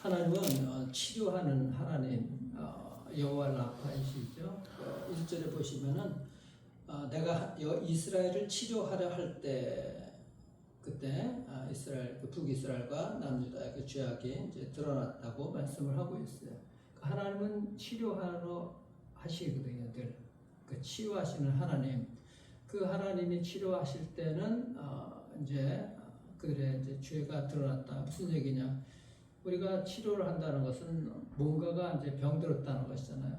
하나님은 치료하는 하나님, 여호와 라파이시죠. 1절에 보시면은 내가 이스라엘을 치료하려 할 때, 그때 이스라엘, 북이스라엘과 남유다의 그 죄악이 이제 드러났다고 말씀을 하고 있어요. 하나님은 치료하러 하시거든요. 늘 그 치유하시는 하나님, 그 하나님이 치료하실 때는 이제 그들의 이제 죄가 드러났다. 무슨 얘기냐? 우리가 치료를 한다는 것은 뭔가가 이제 병들었다는 것이잖아요.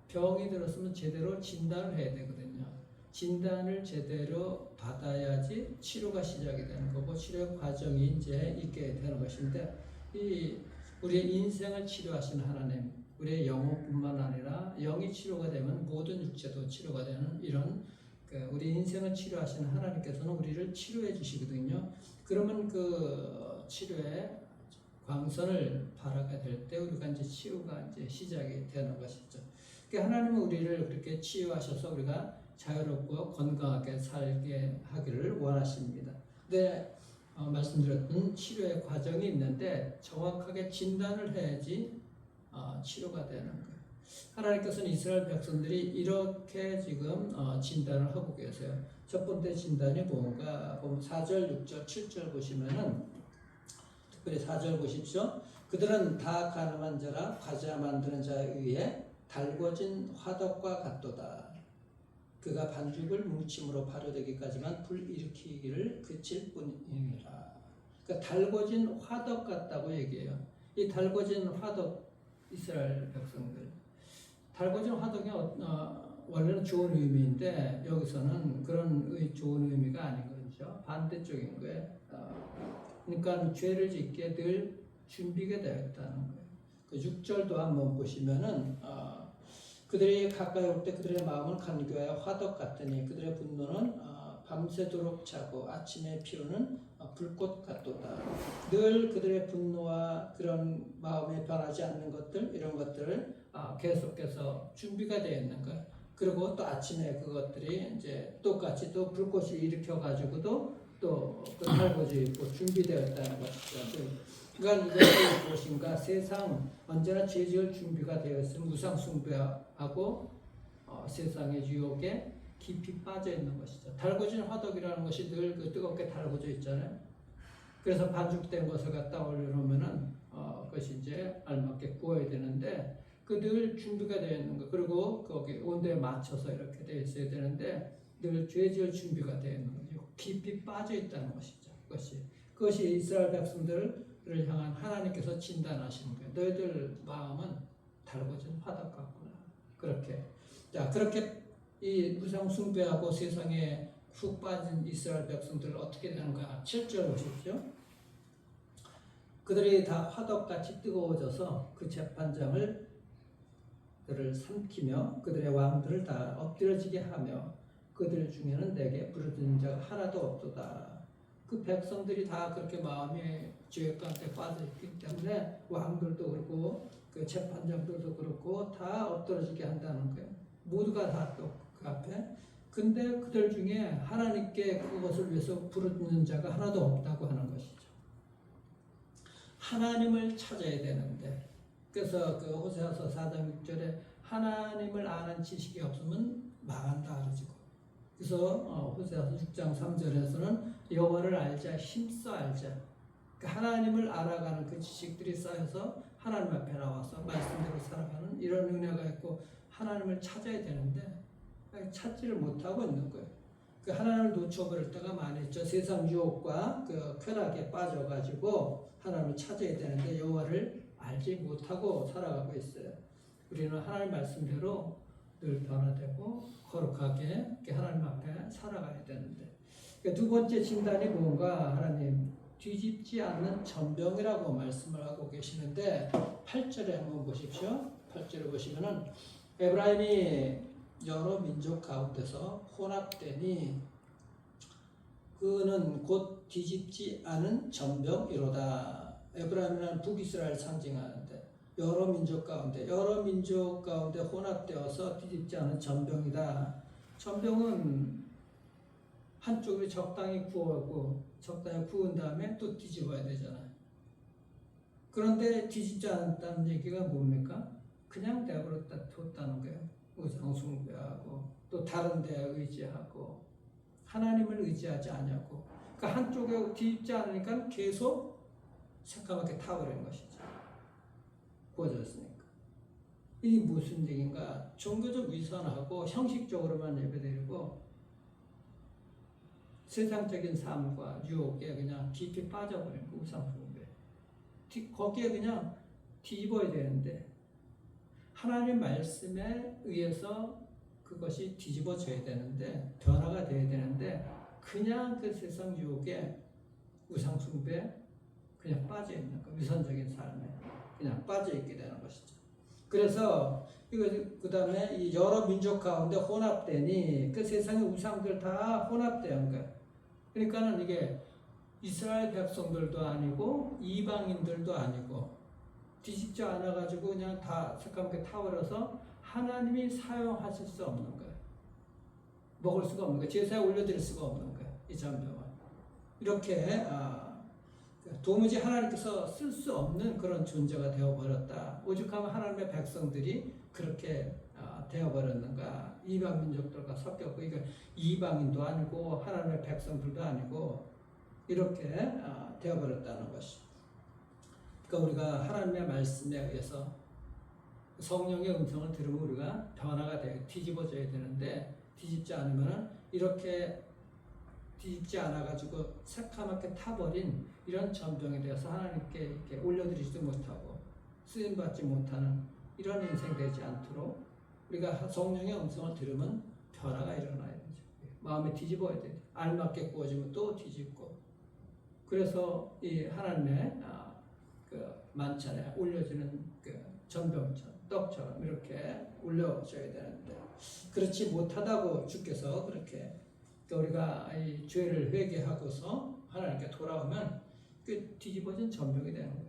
병이 들었으면 제대로 진단을 해야 되거든요. 진단을 제대로 받아야지 치료가 시작이 되는 거고 치료의 과정이 이제 있게 되는 것인데, 이 우리의 인생을 치료하시는 하나님, 우리의 영혼뿐만 아니라 영이 치료가 되면 모든 육체도 치료가 되는 이런 우리 인생을 치료하시는 하나님께서는 우리를 치료해 주시거든요. 그러면 그 치료의 광선을 바라게 될 때 우리가 이제 치유가 이제 시작이 되는 것이죠. 그러니까 하나님은 우리를 그렇게 치유하셔서 우리가 자유롭고 건강하게 살게 하기를 원하십니다. 근데 말씀드렸던 치료의 과정이 있는데 정확하게 진단을 해야지 치료가 되는 거예요. 하나님께서는 이스라엘 백성들이 이렇게 지금 진단을 하고 계세요. 첫 번째 진단이 뭔가 보면 4절, 6절, 7절 보시면은 특별히 4절 보십시오. 그들은 다 가늠한 자라 과자 만드는 자에 의해 달궈진 화덕과 같도다. 그가 반죽을 뭉침으로 발효되기까지만 불일으키기를 그칠 뿐이니라. 그러니까 달궈진 화덕 같다고 얘기해요. 이 달궈진 화덕, 이스라엘 백성들, 달궈진 화덕이 원래는 좋은 의미인데 여기서는 그런 좋은 의미가 아닌 거죠. 반대쪽인 거예요. 그러니까 죄를 짓게 늘 준비가 되어 있다는 거예요. 그 6절도 한번 보시면은 그들이 가까이 올 때 그들의 마음은 간교하여 화덕 같으니 그들의 분노는 밤새도록 차고 아침에 피우는 불꽃 같도다. 늘 그들의 분노와 그런 마음에 변하지 않는 것들, 이런 것들을 계속해서 준비가 되어 있는 거예요. 그리고 또 아침에 그것들이 이제 똑같이 또 불꽃을 일으켜 가지고도 또 달궈지고 준비되어 있다는 것이죠. 그러니까 이것이 무엇인가? 세상 언제나 죄 지을 준비가 되어 있으면 우상 숭배하고 세상의 유혹에 깊이 빠져 있는 것이죠. 달궈진 화덕이라는 것이 늘 그 뜨겁게 달궈져 있잖아요. 그래서 반죽된 것을 갖다 올려놓으면은 그것이 이제 알맞게 구워야 되는데 그 늘 준비가 되어 있는 거. 그리고 거기 온도에 맞춰서 이렇게 되어 있어야 되는데 늘 죄 지을 준비가 되어 있는 거죠. 깊이 빠져 있다는 것이죠. 그것이 이스라엘 백성들을 향한 하나님께서 진단하시는 거예요. 너희들 마음은 달궈진 화덕 같구나. 그렇게. 자, 그렇게 이 우상 숭배하고 세상에 훅 빠진 이스라엘 백성들 어떻게 되는가? 7절 보십시오. 그들이 다 화덕같이 뜨거워져서 그 재판장을 그를 삼키며 그들의 왕들을 다 엎드려지게 하며 그들 중에는 내게 부르짖는 자가 하나도 없도다. 그 백성들이 다 그렇게 마음이 죄 가운데 빠져 있기 때문에 왕들도 그렇고 그 재판장들도 그렇고 다 엎드러지게 한다는 거예요. 모두가 다 또 그 앞에. 근데 그들 중에 하나님께 그것을 위해서 부르짖는 자가 하나도 없다고 하는 것이죠. 하나님을 찾아야 되는데, 그래서 그 호세아서 4장 6절에 하나님을 아는 지식이 없으면 망한다 그러지고, 그래서 호세아서 6장 3절에서는 여호와를 알자, 힘써 알자. 그러니까 하나님을 알아가는 그 지식들이 쌓여서 하나님 앞에 나와서 말씀대로 살아가는 이런 은혜가 있고 하나님을 찾아야 되는데 찾지를 못하고 있는 거예요. 그 하나님을 놓쳐버릴 때가 많이 있죠. 세상 유혹과 그 쾌락에 빠져가지고 하나님을 찾아야 되는데 여호와를 알지 못하고 살아가고 있어요. 우리는 하나님 말씀대로 늘 변화되고 거룩하게 하나님 앞에 살아가야 되는데, 두 번째 진단이 뭔가? 하나님 뒤집지 않는 전병이라고 말씀을 하고 계시는데 8절에 한번 보십시오. 8절에 보시면은 에브라임이 여러 민족 가운데서 혼합되니 그는 곧 뒤집지 않은 전병이로다. 에브라임이라는 북이스라엘 상징하는데 여러 민족 가운데 혼합되어서 뒤집지 않은 전병이다. 전병은 한쪽이 적당히 구우고 적당히 구운 다음에 또 뒤집어야 되잖아요. 그런데 뒤집지 않았다는 얘기가 뭡니까? 그냥 내버렸다 뒀다는 거예요. 우상 숭배하고 또 다른 데 의지하고 하나님을 의지하지 않냐고. 그러니까 한쪽에 뒤집지 않으니까 계속 새까맣게 타버린 것이죠. 구워졌으니까. 이 무슨 얘기인가? 종교적 위선하고 형식적으로만 예배드리고 세상적인 삶과 유혹에 그냥 깊이 빠져버린 거, 우상 숭배. 거기에 그냥 뒤집어야 되는데 하나님 말씀에 의해서 그것이 뒤집어져야 되는데 변화가 돼야 되는데 그냥 그 세상 유혹에 우상 숭배 그냥 빠져 있는 거, 위선적인 삶에 그냥 빠져 있게 되는 것이죠. 그래서 이거 그다음에 이 여러 민족 가운데 혼합되니 그 세상의 우상들 다 혼합된 거예요. 그러니까는 이게 이스라엘 백성들도 아니고 이방인들도 아니고 뒤집지 않아가지고 그냥 다 새까맣게 타버려서 하나님이 사용하실 수 없는 거예요. 먹을 수가 없는 거예요. 제사에 올려드릴 수가 없는 거예요. 이 전병은 이렇게 도무지 하나님께서 쓸 수 없는 그런 존재가 되어버렸다. 오죽하면 하나님의 백성들이 그렇게 되어버렸는가. 이방 민족들과 섞였고 이거 이방인도 아니고 하나님의 백성들도 아니고 이렇게 되어버렸다는 것이. 그러니까 우리가 하나님의 말씀에 의해서 성령의 음성을 들으면 우리가 변화가 되고 뒤집어져야 되는데 뒤집지 않으면 이렇게 뒤집지 않아가지고 새카맣게 타버린 이런 전병에 대해서 하나님께 이렇게 올려드리지도 못하고 쓰임받지 못하는 이런 인생 되지 않도록 우리가 성령의 음성을 들으면 변화가 일어나야 되죠. 마음에 뒤집어야 되죠. 알맞게 구워지면 또 뒤집고. 그래서 이 하나님의 그 만찬에 올려지는 그 전병처럼 떡처럼 이렇게 올려져야 되는데 그렇지 못하다고 주께서 그렇게 우리가 이 죄를 회개하고서 하나님께 돌아오면 그 뒤집어진 전병이 되는 거예요.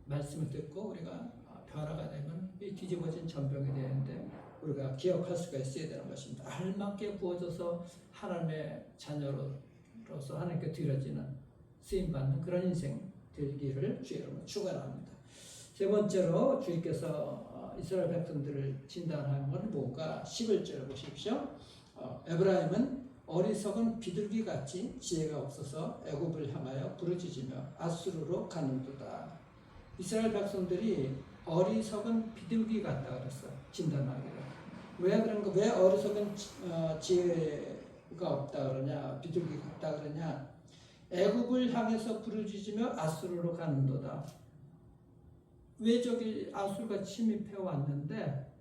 말씀을 듣고 우리가 변화가 되면 이 뒤집어진 전병이 되는데 우리가 기억할 수가 있어야 되는 것입니다. 알맞게 구워져서 하나님의 자녀로서 하나님께 드려지는 쓰임받는 그런 인생 되기를 주의 이름으로 축원합니다. 세 번째로 주님께서 이스라엘 백성들을 진단하는 것은 뭔가 11절을 보십시오. 에브라임은 어리석은 비둘기같이 지혜가 없어서 애굽을 향하여 부르짖으며 아수르로 가는도다. 이스라엘 백성들이 어리석은 비둘기 같다 그랬어. 진단하기를. 왜 그런가? 왜 어리석은 지혜가 없다 그러냐? 비둘기 같다 그러냐? 애굽을 향해서 부르짖으며 아수르로 가는도다. 왜 저기 아수르가 침입해 왔는데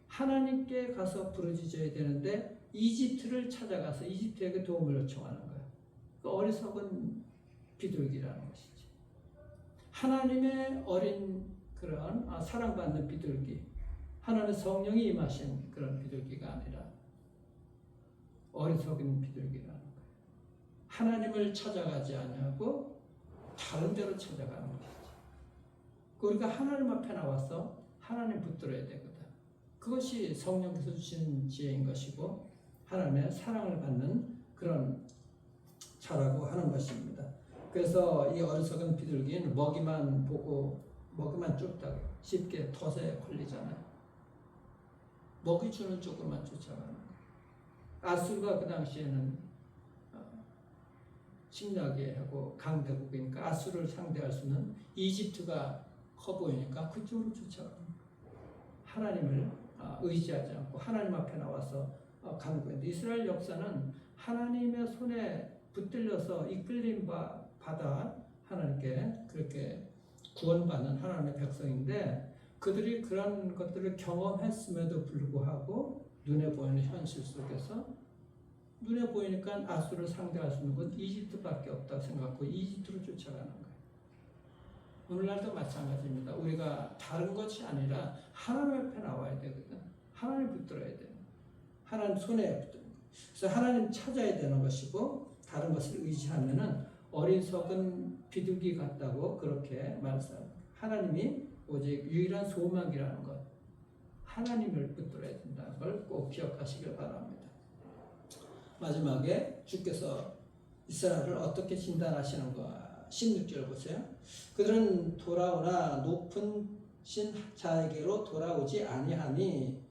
하나님께 가서 부르짖어야 되는데 이집트를 찾아가서 이집트에게 도움을 요청하는 거예요. 그 어리석은 비둘기라는 것이지. 하나님의 어린 그런 사랑받는 비둘기, 하나님의 성령이 임하신 그런 비둘기가 아니라 어리석은 비둘기라는 거예요. 하나님을 찾아가지 아니하고 다른 데로 찾아가는 것이지. 우리가 하나님 앞에 나와서 하나님 붙들어야 되거든. 그것이 성령께서 주시는 지혜인 것이고 하나님의 사랑을 받는 그런 자라고 하는 것입니다. 그래서 이 어리석은 비둘기는 먹이만 보고 먹이만 쫓다가 쉽게 덫에 걸리잖아요. 먹이 주는 쪽으로만 쫓아가는 거예요. 아수르가 그 당시에는 침략에 하고 강대국이니까 아수르를 상대할 수는 이집트가 커 보이니까 그쪽으로 쫓아가는 거예요. 하나님을 의지하지 않고 하나님 앞에 나와서 가는 거예요. 이스라엘 역사는 하나님의 손에 붙들려서 이끌림 받아 하나님께 그렇게 구원받는 하나님의 백성인데 그들이 그런 것들을 경험했음에도 불구하고 눈에 보이는 현실 속에서 눈에 보이니까 아수르를 상대할 수 있는 건 이집트밖에 없다고 생각하고 이집트로 쫓아가는 거예요. 오늘날도 마찬가지입니다. 우리가 다른 것이 아니라 하나님 앞에 나와야 되거든. 하나님 붙들어야 돼요. 하나님 손에 붙드는 거예요. 그래서 하나님 찾아야 되는 것이고 다른 것을 의지하면은 어리석은 비둘기 같다고 그렇게 말씀합니다. 하나님이 오직 유일한 소망이라는 것, 하나님을 붙들어야 된다는 걸 꼭 기억하시길 바랍니다. 마지막에 주께서 이스라엘을 어떻게 진단하시는가 16절 보세요. 그들은 돌아오나 높은 신 자에게로 돌아오지 아니하니,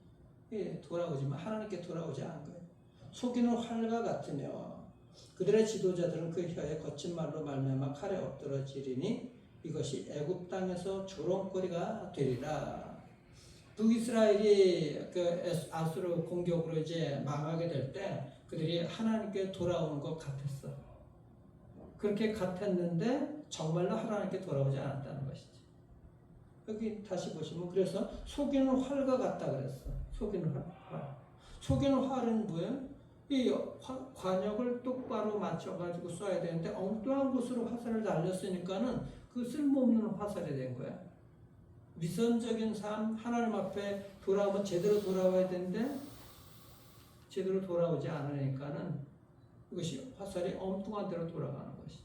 돌아오지만 하나님께 돌아오지 않은 거예요. 속이는 활과 같으며 그들의 지도자들은 그 혀에 거친 말로 말미암아 칼에 엎드러지리니 이것이 애굽 땅에서 조롱거리가 되리라. 북이스라엘이 그 아수르 공격으로 이제 망하게 될 때 그들이 하나님께 돌아오는 것 같았어. 그렇게 같았는데 정말로 하나님께 돌아오지 않았다는 것이지. 여기 다시 보시면 그래서 속이는 활과 같다 그랬어. 속이는 활. 속이는 활은 뭐예요? 이 관역을 똑바로 맞춰가지고 쏴야 되는데 엉뚱한 곳으로 화살을 날렸으니까는 그 쓸모없는 화살이 된 거야. 위선적인 삶, 하나님 앞에 돌아오면 제대로 돌아와야 되는데 제대로 돌아오지 않으니까는 이것이 화살이 엉뚱한 대로 돌아가는 것이죠.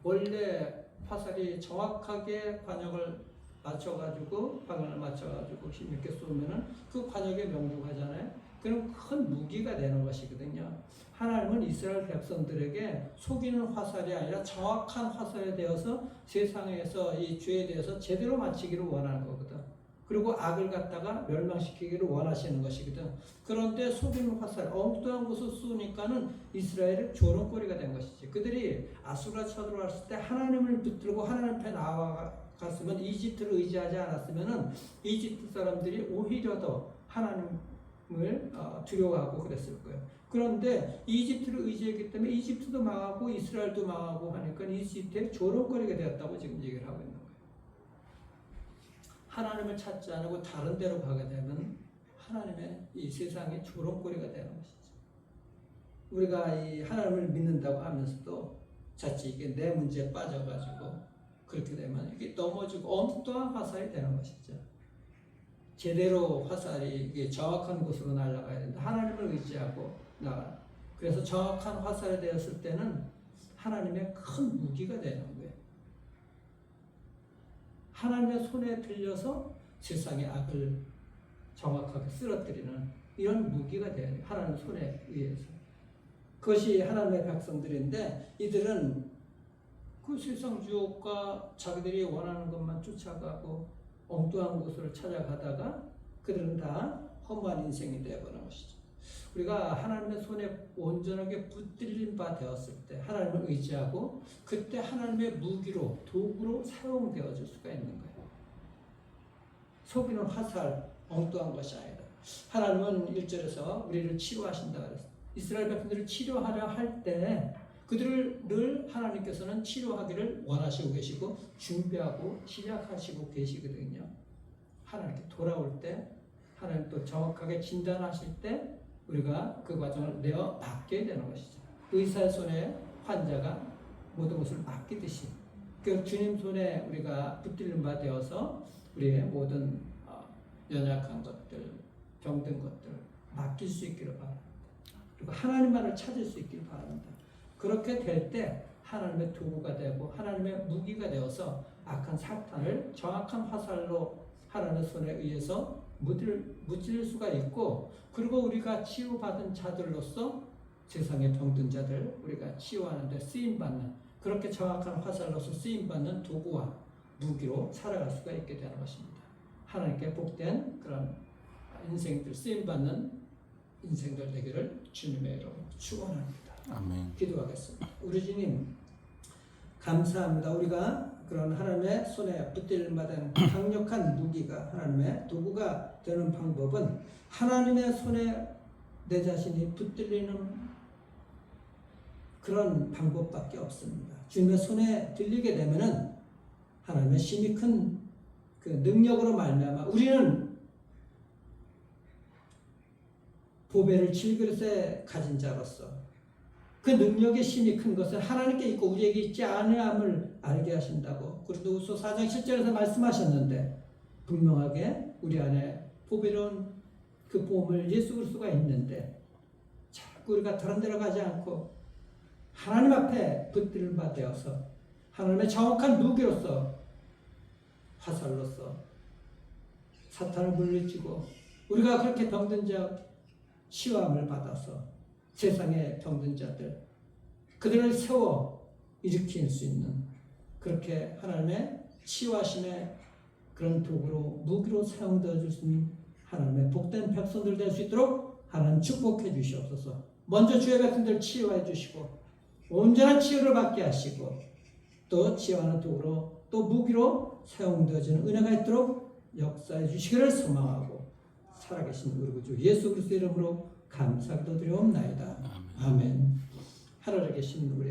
원래 화살이 정확하게 관역을 맞춰가지고 방향을 맞춰가지고 힘있게 쏘면은 그 관역에 명중하잖아요. 그럼 큰 무기가 되는 것이거든요. 하나님은 이스라엘 백성들에게 속이는 화살이 아니라 정확한 화살이 되어서 세상에서 이 죄에 대해서 제대로 맞추기를 원하는 거거든. 그리고 악을 갖다가 멸망시키기를 원하시는 것이거든. 그런데 속이는 화살, 엉뚱한 곳을 쏘니까는 이스라엘의 조롱거리가 된 것이지. 그들이 아수르가 쳐들어왔을 때 하나님을 붙들고 하나님 앞에 나아갔으면, 이집트를 의지하지 않았으면은 이집트 사람들이 오히려 더 하나님을 두려워하고 그랬을 거예요. 그런데 이집트를 의지했기 때문에 이집트도 망하고 이스라엘도 망하고 하니까 이집트의 조롱거리가 되었다고 지금 얘기를 하고 있는 거예요. 하나님을 찾지 않고 다른 데로 가게 되면 하나님의 이 세상의 조롱거리가 되는 것이죠. 우리가 이 하나님을 믿는다고 하면서도 자칫 이게 내 문제에 빠져가지고 그렇게 되면 이게 넘어지고 엉뚱한 화살이 되는 것이죠. 제대로 화살이 이게 정확한 곳으로 날아가야 된다. 하나님을 의지하고 나가. 그래서 정확한 화살이 되었을 때는 하나님의 큰 무기가 되는 거예요. 하나님의 손에 들려서 세상의 악을 정확하게 쓰러뜨리는 이런 무기가 돼야 돼요. 하나님 손에 의해서. 그것이 하나님의 백성들인데 이들은 그 세상 유혹과 자기들이 원하는 것만 쫓아가고 엉뚱한 곳을 찾아가다가 그들은 다 허무한 인생이 되어버린 것이죠. 우리가 하나님의 손에 온전하게 붙들린 바 되었을 때 하나님을 의지하고 그때 하나님의 무기로 도구로 사용되어질 수가 있는 거예요. 속이는 화살, 엉뚱한 것이 아니라 하나님은 1절에서 우리를 치료하신다 그랬어요. 이스라엘 백성들을 치료하려 할 때 그들을 늘 하나님께서는 치료하기를 원하시고 계시고 준비하고 시작하시고 계시거든요. 하나님께 돌아올 때 하나님 또 정확하게 진단하실 때 우리가 그 과정을 내어 맡게 되는 것이죠. 의사의 손에 환자가 모든 것을 맡기듯이 그 주님 손에 우리가 붙들린 바 되어서 우리의 모든 연약한 것들, 병든 것들 맡길 수 있기를 바랍니다. 그리고 하나님만을 찾을 수 있기를 바랍니다. 그렇게 될 때 하나님의 도구가 되고 하나님의 무기가 되어서 악한 사탄을 정확한 화살로 하나님의 손에 의해서 무찔 수가 있고, 그리고 우리가 치유받은 자들로서 세상의 병든 자들 우리가 치유하는 데 쓰임받는, 그렇게 정확한 화살로서 쓰임받는 도구와 무기로 살아갈 수가 있게 되는 것입니다. 하나님께 복된 그런 인생들, 쓰임받는 인생들 되기를 주님의 이름으로 축원합니다. 아멘. 기도하겠습니다. 우리 주님 감사합니다. 우리가 그런 하나님의 손에 붙들림 받은 강력한 무기가 하나님의 도구가 되는 방법은 하나님의 손에 내 자신이 붙들리는 그런 방법밖에 없습니다. 주님의 손에 들리게 되면은 하나님의 심히 큰 그 능력으로 말미암아 우리는 보배를 질그릇에 가진 자로서 그 능력의 심이 큰 것은 하나님께 있고 우리에게 있지 않음을 알게 하신다고 고린도후서 4장 7절에서 말씀하셨는데, 분명하게 우리 안에 보배로운 그 보험을 예수 그리스도가 있는데 자꾸 우리가 다른 데로 가지 않고 하나님 앞에 붙들림 바 되어서 하나님의 정확한 무기로서 화살로서 사탄을 물리치고 우리가 그렇게 병든 자 치유함을 받아서 세상의 병든 자들 그들을 세워 일으킬 수 있는 그렇게 하나님의 치유하심의 그런 도구로 무기로 사용되어 주신 하나님의 복된 백성들 될 수 있도록 하나님 축복해 주시옵소서. 먼저 주의 백성들 치유해 주시고 온전한 치유를 받게 하시고 또 치유하는 도구로 또 무기로 사용되어지는 은혜가 있도록 역사해 주시기를 소망하고 살아계신 우리 구주 예수 그리스도 이름으로 감사기도드리옵나이다. 아멘. 하늘에 계신 우리